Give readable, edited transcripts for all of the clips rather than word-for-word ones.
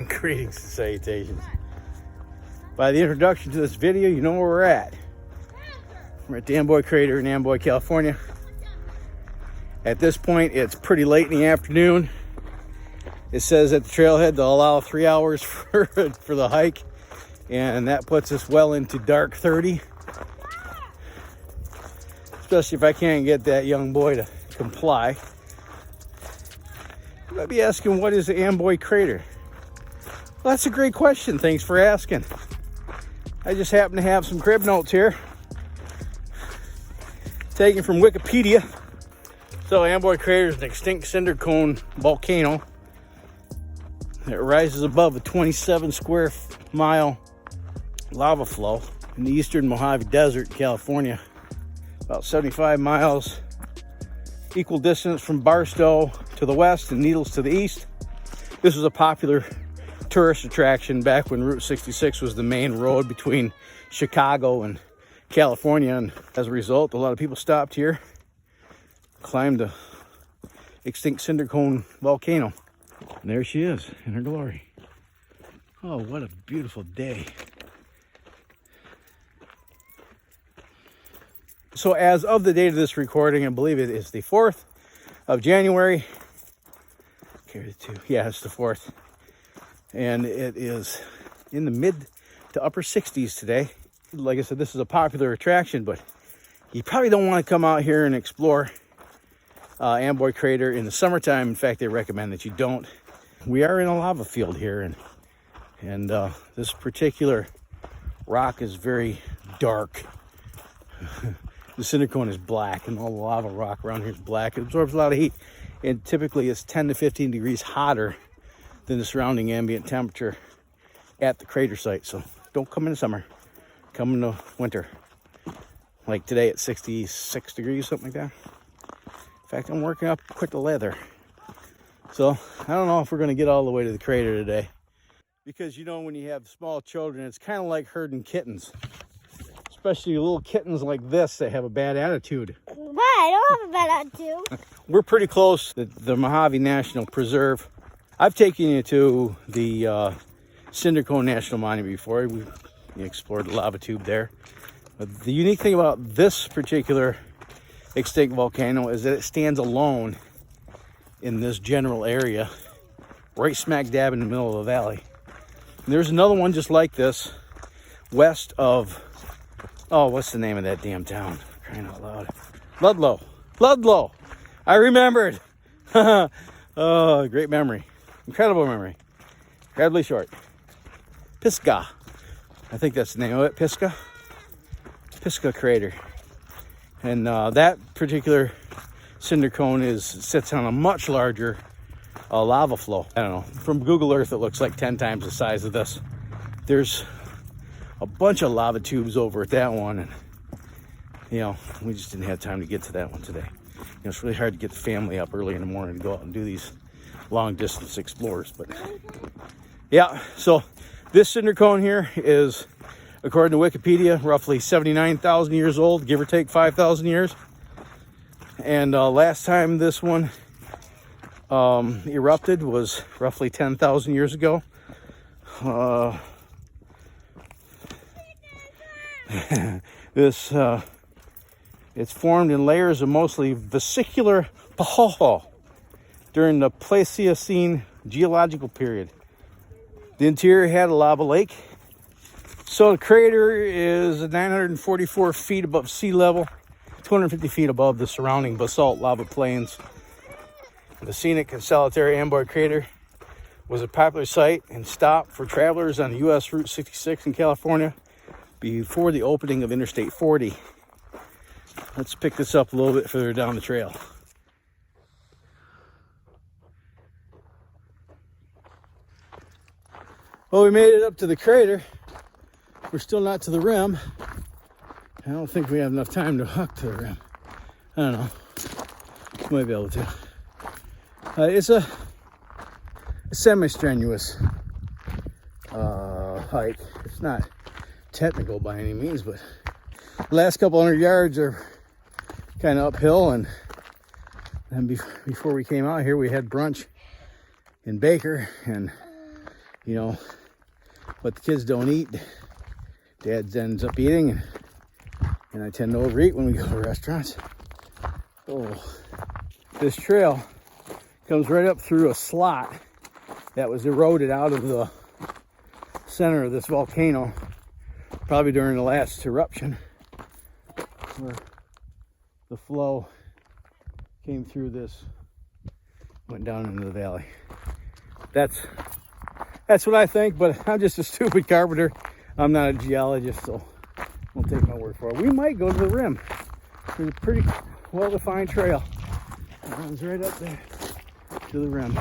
Greetings and salutations. By the introduction to this video, you know where we're at. We're at the Amboy Crater in Amboy, California. At this point, it's pretty late in the afternoon. It says at the trailhead they'll allow 3 hours for the hike, and that puts us well into dark 30. Especially if I can't get that young boy to comply. You might be asking, what is the Amboy Crater? Well, that's a great question. Thanks for asking. I just happen to have some crib notes here, taken from Wikipedia. So Amboy Crater is an extinct cinder cone volcano that rises above a 27 square mile lava flow in the eastern Mojave Desert in California. About 75 miles, equal distance from Barstow to the west and Needles to the east. This was a popular tourist attraction back when Route 66 was the main road between Chicago and California, and as a result, a lot of people stopped here, climbed the extinct cinder cone volcano. And there she is in her glory. Oh, what a beautiful day. So as of the date of this recording, I believe it is the 4th of January. Yeah, it's the 4th. And it is in the mid to upper 60s today. Like I said, this is a popular attraction, but you probably don't want to come out here and explore Amboy Crater in the summertime. In fact, they recommend that you don't. We are in a lava field here, and this particular rock is very dark. The cinder cone is black, and all the lava rock around here is black. It absorbs a lot of heat, and typically it's 10 to 15 degrees hotter than the surrounding ambient temperature at the crater site. So don't come in the summer, come in the winter. Like today at 66 degrees, something like that. In fact, I'm working up quite the leather. So I don't know if we're gonna get all the way to the crater today. Because you know, when you have small children, it's kind of like herding kittens. Especially little kittens like this that have a bad attitude. But I don't have a bad attitude. We're pretty close to the Mojave National Preserve. I've taken you to the Cinder Cone National Monument before. We explored the lava tube there. But the unique thing about this particular extinct volcano is that it stands alone in this general area, right smack dab in the middle of the valley. And there's another one just like this, west of, oh, what's the name of that damn town? Crying out loud. Ludlow. Ludlow. I remembered. Oh, great memory. Incredible memory. Incredibly short. Pisgah. I think that's the name of it. Pisgah. Pisgah Crater. And that particular cinder cone sits on a much larger lava flow. I don't know. From Google Earth, it looks like 10 times the size of this. There's a bunch of lava tubes over at that one, and you know, we just didn't have time to get to that one today. You know, it's really hard to get the family up early in the morning to go out and do these long distance explores. But yeah, so this cinder cone here is, according to Wikipedia, roughly 79,000 years old, give or take 5,000 years. And last time this one erupted was roughly 10,000 years ago. It's formed in layers of mostly vesicular pahoho during the Pleistocene geological period. The interior had a lava lake. So the crater is 944 feet above sea level, 250 feet above the surrounding basalt lava plains. The scenic and solitary Amboy Crater was a popular site and stop for travelers on the U.S. Route 66 in California before the opening of Interstate 40. Let's pick this up a little bit further down the trail. Well, we made it up to the crater. We're still not to the rim. I don't think we have enough time to walk to the rim. I don't know. Might be able to. It's a semi-strenuous hike. It's not technical by any means, but the last couple hundred yards are kind of uphill, and then before we came out here, we had brunch in Baker, and you know, what the kids don't eat, Dad ends up eating, and I tend to overeat when we go to restaurants. Oh, this trail comes right up through a slot that was eroded out of the center of this volcano, probably during the last eruption, where the flow came through this, went down into the valley. That's what I think, but I'm just a stupid carpenter. I'm not a geologist, so don't take my word for it. We might go to the rim. There's a pretty well-defined trail. It runs right up there to the rim.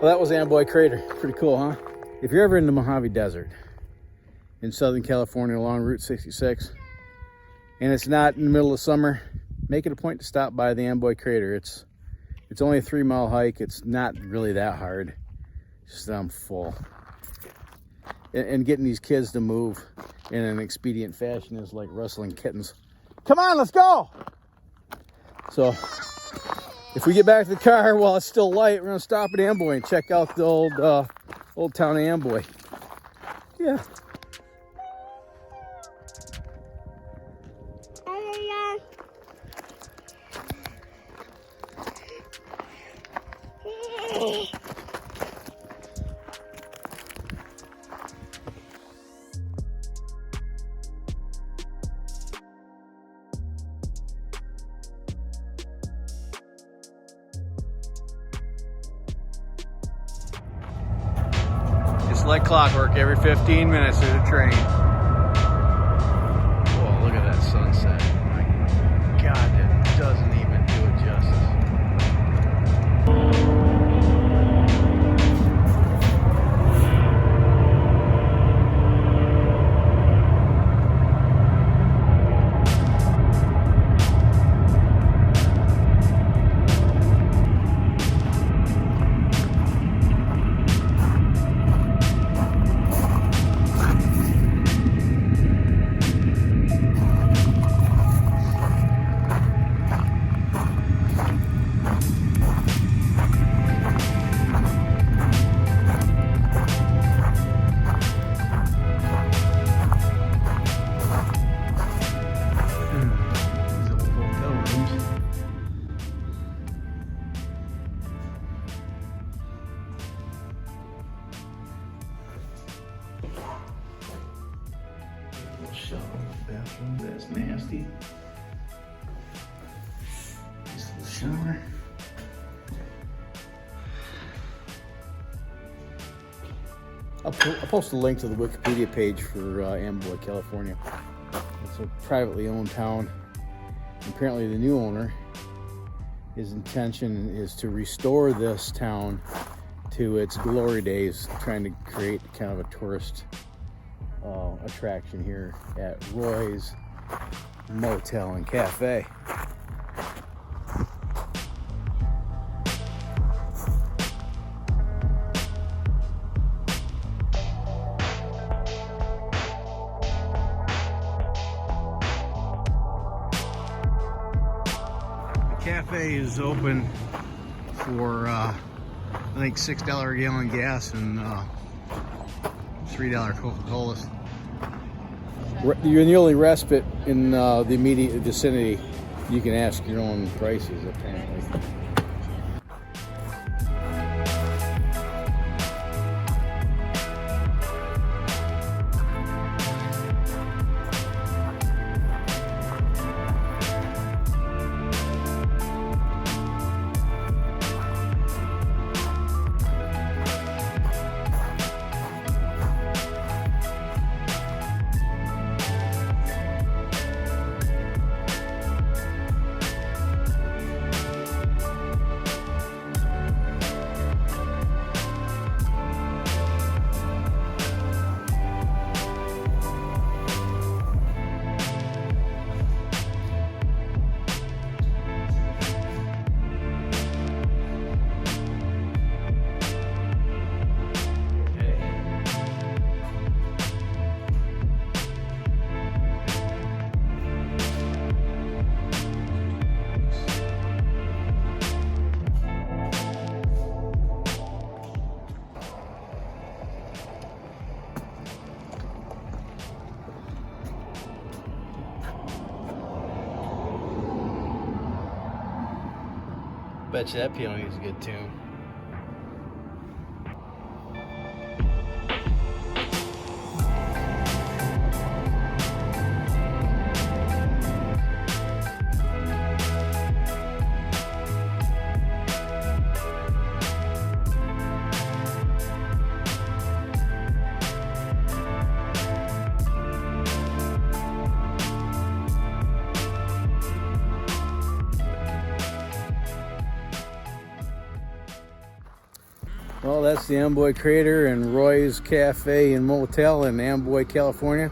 Well, that was Amboy Crater. Pretty cool, huh? If you're ever in the Mojave Desert in Southern California along Route 66, and it's not in the middle of summer, make it a point to stop by the Amboy Crater. It's only a 3-mile hike. It's not really that hard. Just I'm full. And getting these kids to move in an expedient fashion is like rustling kittens. Come on, let's go! So, if we get back to the car while it's still light, we're gonna stop at Amboy and check out the old town of Amboy. Yeah. It's like clockwork. Every 15 minutes there's a train. Whoa, look at that sunset. My God, that doesn't even do it justice. Shower, bathroom, that's nasty. Nice little shower. I'll post a link to the Wikipedia page for Amboy, California. It's a privately owned town. Apparently the new owner, his intention is to restore this town to its glory days, trying to create kind of a tourist attraction here at Roy's Motel and Cafe. The cafe is open for I think $6 a gallon gas and $3 Coca-Colas. You're the only respite in the immediate vicinity. You can ask your own prices, apparently. Bet you that peony is a good tune. Well, that's the Amboy Crater and Roy's Cafe and Motel in Amboy, California.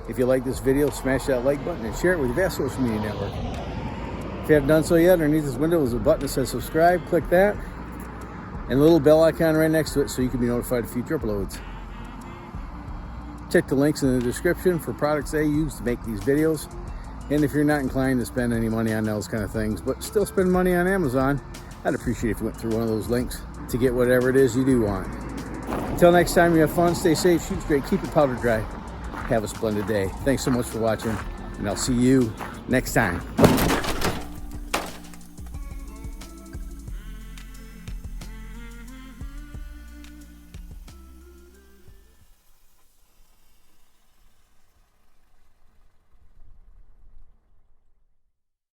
If you like this video, smash that like button and share it with your vast social media network. If you haven't done so yet, underneath this window is a button that says subscribe. Click that. And a little bell icon right next to it so you can be notified of future uploads. Check the links in the description for products they use to make these videos. And if you're not inclined to spend any money on those kind of things, but still spend money on Amazon, I'd appreciate if you went through one of those links to get whatever it is you do want. Until next time, you have fun, stay safe, shoot straight, keep it powder dry. Have a splendid day. Thanks so much for watching, and I'll see you next time.